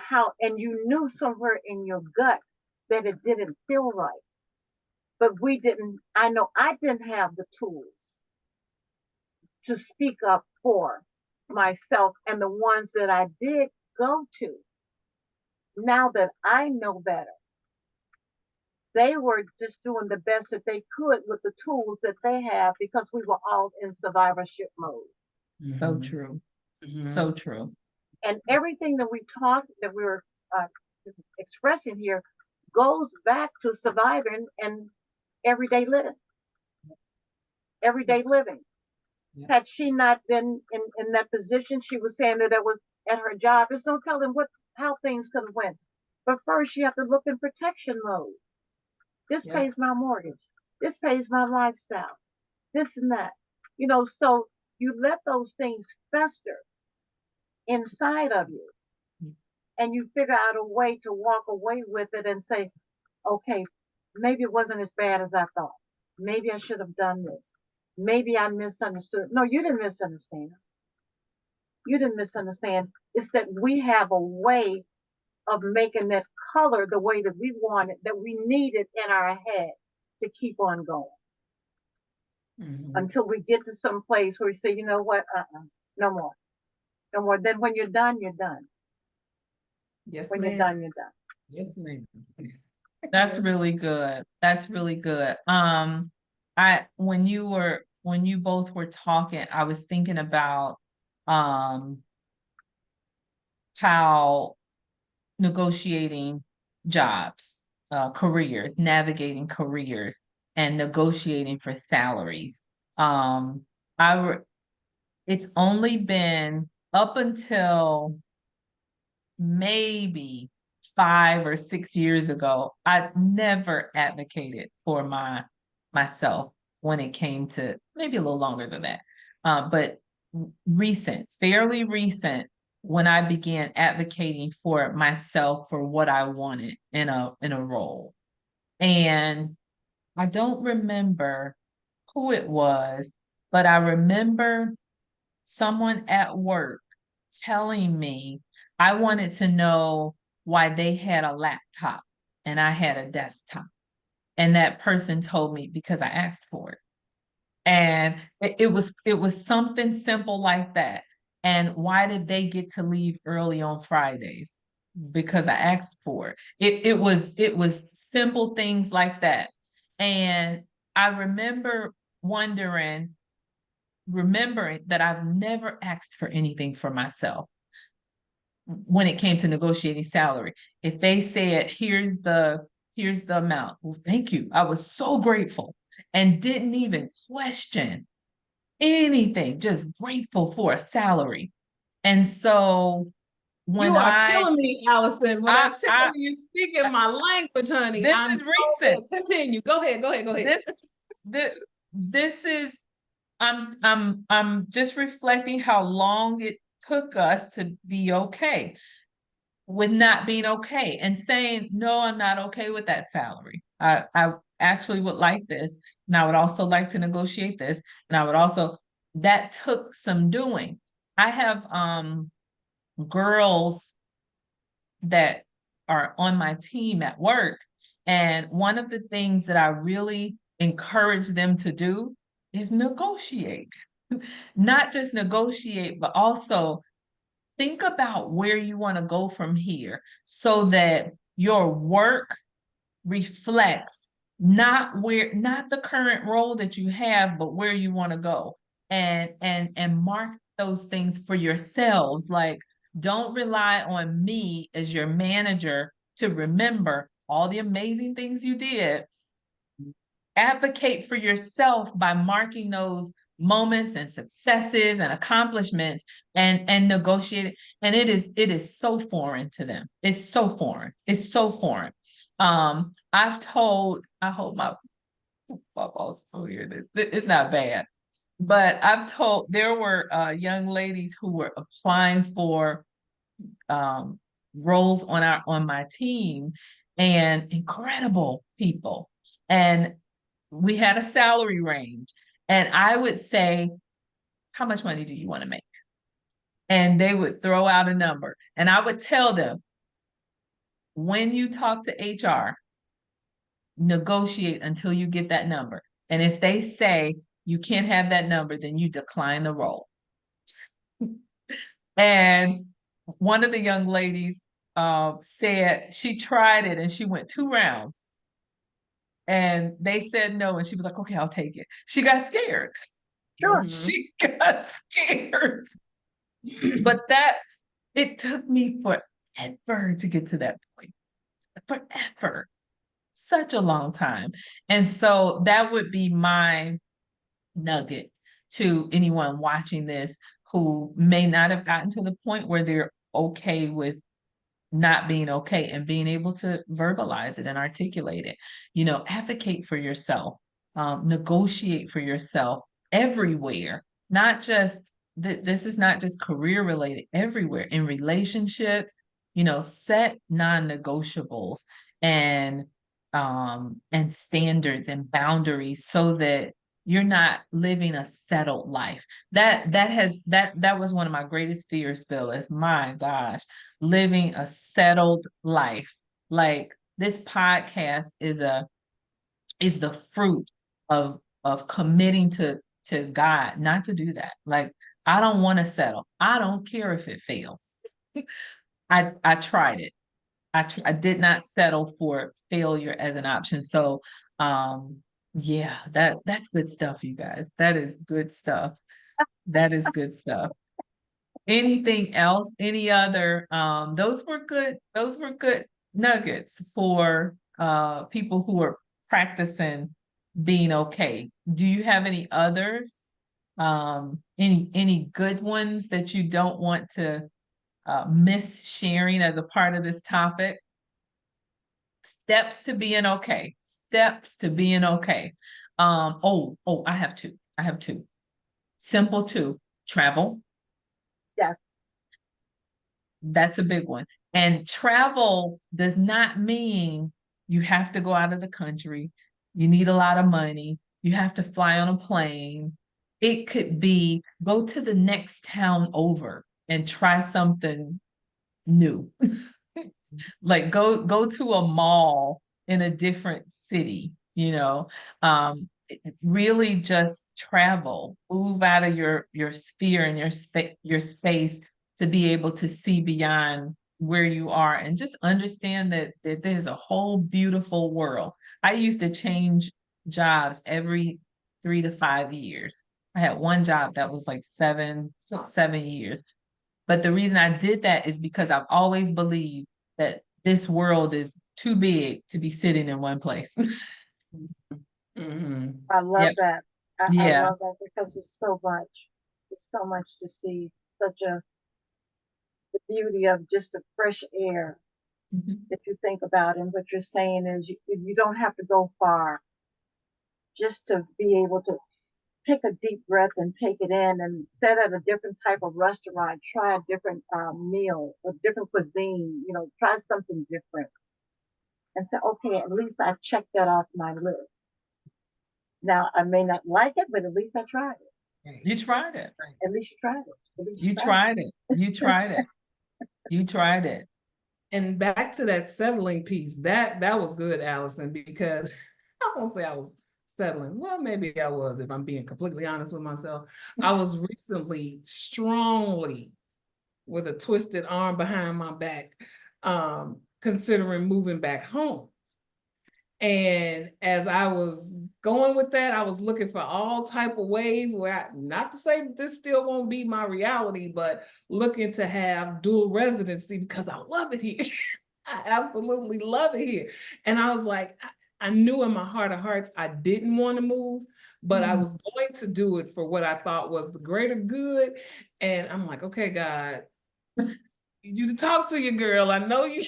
you knew somewhere in your gut that it didn't feel right. But we didn't, I know I didn't have the tools to speak up for myself and the ones that I did go to. Now that I know better, they were just doing the best that they could with the tools that they have because we were all in survivorship mode. So true. So true. And everything that that we were expressing here goes back to surviving and everyday living. Everyday living. Yeah. Had she not been in that position, she was saying that was at her job. There's no telling how things could have went. But first, you have to look in protection mode. This pays my mortgage. This pays my lifestyle. This and that. So you let those things fester inside of you. And you figure out a way to walk away with it and say, okay, maybe it wasn't as bad as I thought. Maybe I should have done this. Maybe I misunderstood. No, you didn't misunderstand. You didn't misunderstand. It's that we have a way of making that color the way that we want it, that we need it in our head to keep on going. Until we get to some place where we say, you know what, no more. No more. Then when you're done, you're done. Yes, when ma'am. you're done, you're done. Yes, ma'am. That's really good. That's really good. When you both were talking, I was thinking about how negotiating jobs, careers, navigating careers, and negotiating for salaries. It's only been up until maybe 5 or 6 years ago, I never advocated for myself when it came to, maybe a little longer than that, but fairly recent, when I began advocating for myself, for what I wanted in a role. And I don't remember who it was, but I remember someone at work telling me I wanted to know why they had a laptop and I had a desktop. And that person told me because I asked for it. And it was something simple like that. And why did they get to leave early on Fridays? Because I asked for it. It was simple things like that. And I remember wondering, remembering that I've never asked for anything for myself when it came to negotiating salary. If they said, here's the amount, well, thank you. I was so grateful and didn't even question anything, just grateful for a salary. And so when You are killing me, Allyson. When I tell I you, speaking my language, honey, this I'm is recent. Continue. Go ahead. Go ahead. Go ahead. This is I'm just reflecting how long it took us to be okay with not being okay and saying, no, I'm not okay with that salary. I actually would like this. And I would also like to negotiate this. And I would also, that took some doing. I have girls that are on my team at work. And one of the things that I really encourage them to do is negotiate. Not just negotiate, but also think about where you want to go from here so that your work reflects not the current role that you have, but where you want to go. And mark those things for yourselves. Like, don't rely on me as your manager to remember all the amazing things you did. Advocate for yourself by marking those moments and successes and accomplishments and negotiate it. And it is so foreign to them. It's so foreign. It's so foreign. I hope my boss will hear this. It's not bad. But I've told, there were young ladies who were applying for roles on my team, and incredible people. And we had a salary range. And I would say, how much money do you want to make? And they would throw out a number. And I would tell them, when you talk to HR, negotiate until you get that number. And if they say you can't have that number, then you decline the role. And one of the young ladies said she tried it and she went 2 rounds and they said no. And she was like, okay, I'll take it. She got scared. Sure. She got scared. But it took me forever to get to that point. Forever. Such a long time. And so that would be my nugget to anyone watching this who may not have gotten to the point where they're okay with not being okay and being able to verbalize it and articulate it. Advocate for yourself, negotiate for yourself everywhere, not just this is not just career related, everywhere in relationships, set non-negotiables and standards and boundaries so that you're not living a settled life. That was one of my greatest fears, Phyllis. My gosh, living a settled life. Like, this podcast is the fruit of committing to God, not to do that. Like, I don't want to settle. I don't care if it fails. I tried it. I did not settle for failure as an option. So yeah, that's good stuff, you guys. That is good stuff. That is good stuff. Anything else? Any other those were good nuggets for people who are practicing being okay. Do you have any others? Any good ones that you don't want to miss sharing as a part of this topic? Steps to being okay. Steps to being okay. I have two. I have two. Simple two. Travel. Yes. That's a big one. And travel does not mean you have to go out of the country. You need a lot of money. You have to fly on a plane. It could be go to the next town over and try something new. Like go to a mall in a different city, you know. Really just travel, move out of your sphere and your space to be able to see beyond where you are and just understand that there's a whole beautiful world. I used to change jobs every 3 to 5 years. I had one job that was like 7 years. But the reason I did that is because I've always believed that this world is too big to be sitting in one place. Mm-hmm. I love Yes. that. I Yeah. love that because it's so much. It's so much to see. Such a the beauty of just the fresh air Mhm. that you think about. And what you're saying is you don't have to go far just to be able to take a deep breath and take it in and sit at a different type of restaurant, try a different meal, a different cuisine, try something different and say, okay, at least I checked that off my list. Now, I may not like it, but at least I tried it. You tried it. At least you tried it. At least you You tried tried it. You tried it. You tried it. And back to that settling piece, that was good, Allyson, because I won't say I was settling. Well, maybe I was, if I'm being completely honest with myself. I was recently strongly with a twisted arm behind my back, considering moving back home. And as I was going with that, I was looking for all type of ways where not to say that this still won't be my reality, but looking to have dual residency because I love it here. I absolutely love it here. And I was like, I knew in my heart of hearts, I didn't want to move, but I was going to do it for what I thought was the greater good. And I'm like, okay, God, I need you to talk to your girl. I know you.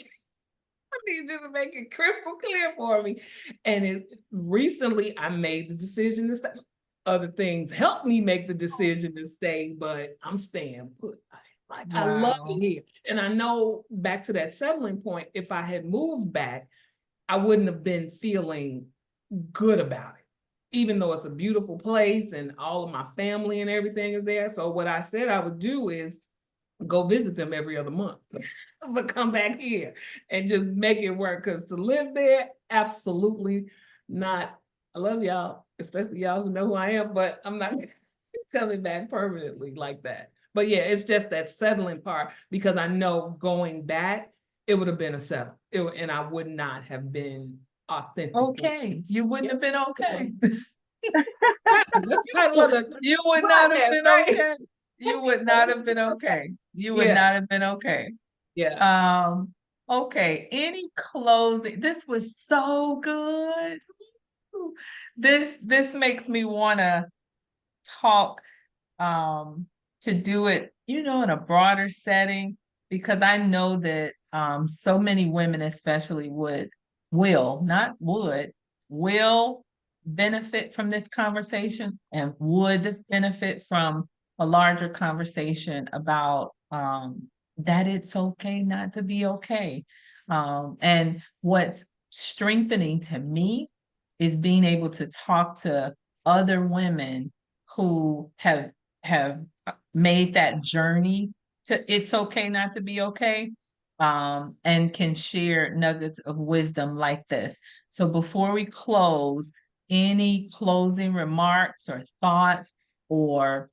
I need you to make it crystal clear for me. And recently I made the decision to stay. Other things helped me make the decision to stay, but I'm staying put. I love it here. And I know back to that settling point, if I had moved back, I wouldn't have been feeling good about it, even though it's a beautiful place and all of my family and everything is there. So what I said I would do is go visit them every other month, but come back here and just make it work. Because to live there, absolutely not. I love y'all, especially y'all who know who I am, but I'm not coming back permanently like that. But yeah, it's just that settling part because I know going back, it would have been a settle, and I would not have been authentic. Okay. You wouldn't have been okay. That's the title of the You would not have podcast, been right? okay. You would not have been okay. You would Yeah, not have been okay. yeah. Okay. Any closing? This was so good. This makes me want to talk to do it, in a broader setting, because I know that so many women especially will benefit from this conversation and would benefit from a larger conversation about that it's okay not to be okay. And what's strengthening to me is being able to talk to other women who have made that journey to it's okay not to be okay, and can share nuggets of wisdom like this. So before we close, any closing remarks or thoughts or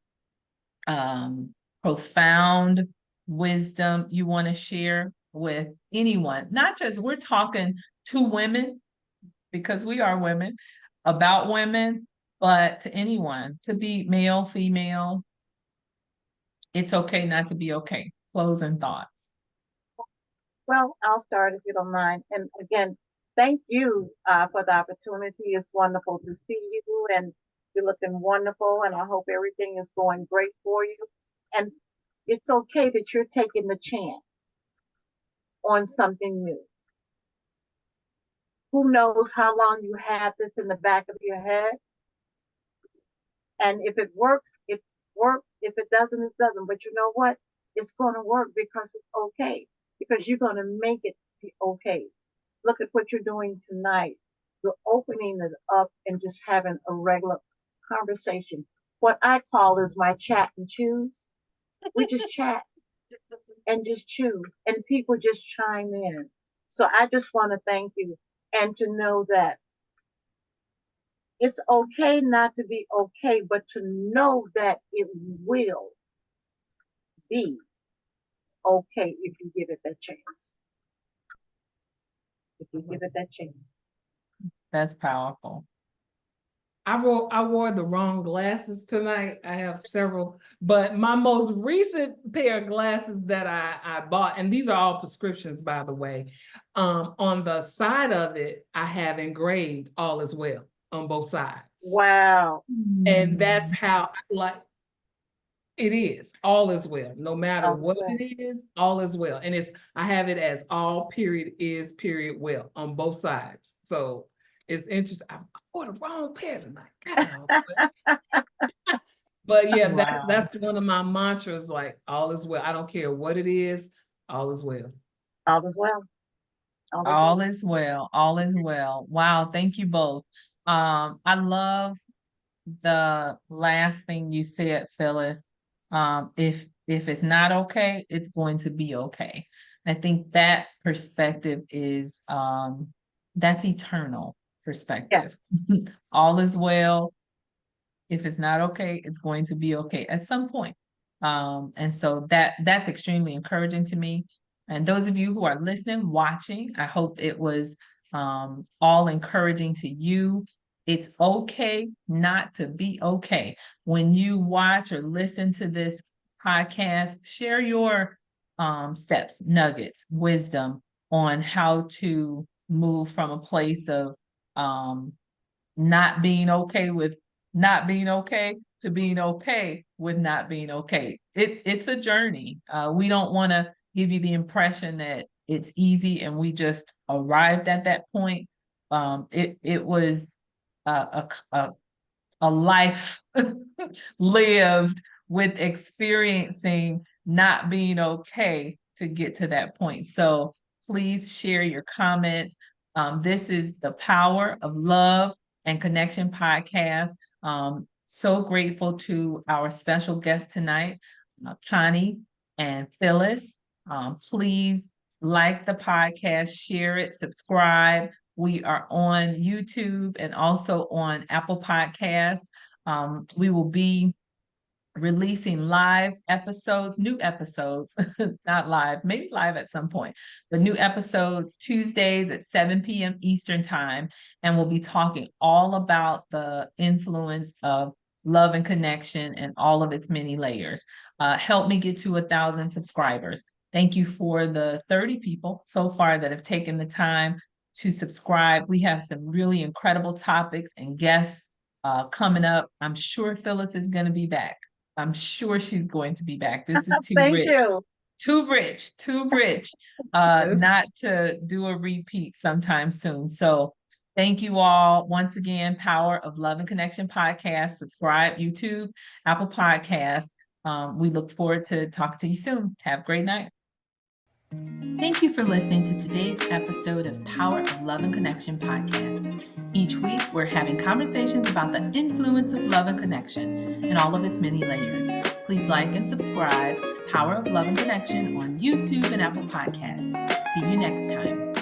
profound wisdom you want to share with anyone? Not just we're talking to women because we are women, about women, but to anyone, to be male, female. It's okay not to be okay. Closing thought. Well, I'll start if you don't mind. And again, thank you for the opportunity. It's wonderful to see you, and you're looking wonderful. And I hope everything is going great for you. And it's okay that you're taking the chance on something new. Who knows how long you have this in the back of your head? And if it works, it works. If it doesn't, it doesn't. But you know what? it's going to work because it's okay, because you're going to make it be okay. Look at what you're doing tonight. You're opening it up and just having a regular conversation. What I call is my chat and choose. We just chat and just chew, and people just chime in. So I just want to thank you and to know that it's okay not to be okay, but to know that it will be okay if you give it that chance. If you give it that chance. That's powerful. I wore the wrong glasses tonight. I have several, but my most recent pair of glasses that I bought, and these are all prescriptions, by the way. On the side of it, I have engraved "All is well" on both sides. Wow. And that's how it is. All is well, no matter All is what well. it is. All is well, and I have it as all period is period well on both sides. So it's interesting. I bought the wrong pair tonight. But yeah, Wow. that's one of my mantras. Like, all is well. I don't care what it is. All is well. All is well. All is well. All is well. Wow. Thank you both. I love the last thing you said, Phyllis. If it's not okay, it's going to be okay. I think that perspective is that's eternal perspective. All is well. If it's not okay, it's going to be okay at some point. And so that's extremely encouraging to me. And those of you who are listening, watching, I hope it was all encouraging to you. It's okay not to be okay. When you watch or listen to this podcast, share your steps, nuggets, wisdom on how to move from a place of not being okay with not being okay to being okay with not being okay. It's a journey. We don't want to give you the impression that it's easy and we just arrived at that point. It was a life lived with experiencing not being okay to get to that point. So please share your comments. This is the Power of Love and Connection podcast. So grateful to our special guest tonight, Connie and Phyllis. Please like the podcast, share it, subscribe. We are on YouTube and also on Apple Podcasts. We will be releasing live episodes, new episodes, not live, maybe live at some point, but new episodes Tuesdays at 7 p.m. Eastern time. And we'll be talking all about the influence of love and connection and all of its many layers. Help me get to 1,000 subscribers. Thank you for the 30 people so far that have taken the time to subscribe. We have some really incredible topics and guests coming up. I'm sure Phyllis is going to be back. I'm sure she's going to be back. This is too Thank rich. you. Too rich, not to do a repeat sometime soon. So thank you all once again. Power of Love and Connection podcast. Subscribe, YouTube, Apple Podcast. We look forward to talking to you soon. Have a great night. Thank you for listening to today's episode of Power of Love and Connection podcast. Each week, we're having conversations about the influence of love and connection and all of its many layers. Please like and subscribe Power of Love and Connection on YouTube and Apple Podcasts. See you next time.